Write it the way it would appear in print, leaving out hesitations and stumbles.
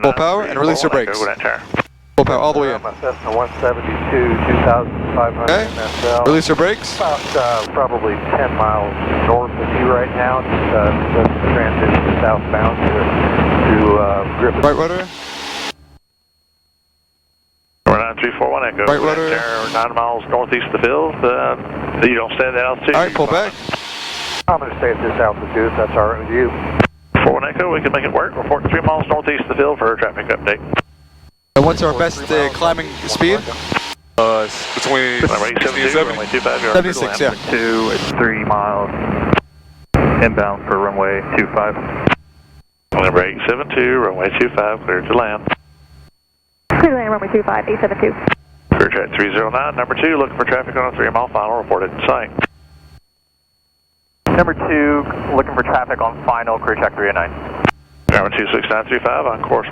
Full power and release your brakes. Full power all the way in. My Cessna 172, 2,500 Okay. MSL. Release your brakes. About probably 10 miles north of you right now. Just transition southbound to Griffith. Right rudder. 9341 Echo. Right rudder. 9 miles northeast of the field. You don't stay at that altitude. All right, pull back. I'm going to stay at this altitude if that's all right with you. 41 Echo, we can make it work. Report 3 miles northeast of the field for a traffic update. And what's our best climbing speed? It's between 60 and 70. Runway 25, you're 76, yeah. 2, it's 3 miles inbound for runway 25. Number 872, runway 25, cleared to land. Clear to land, runway 25, 872. Clear track 309, number 2, looking for traffic on a 3-mile final, reported in sight. Number 2, looking for traffic on final, clear track 309. Number 26935 on course.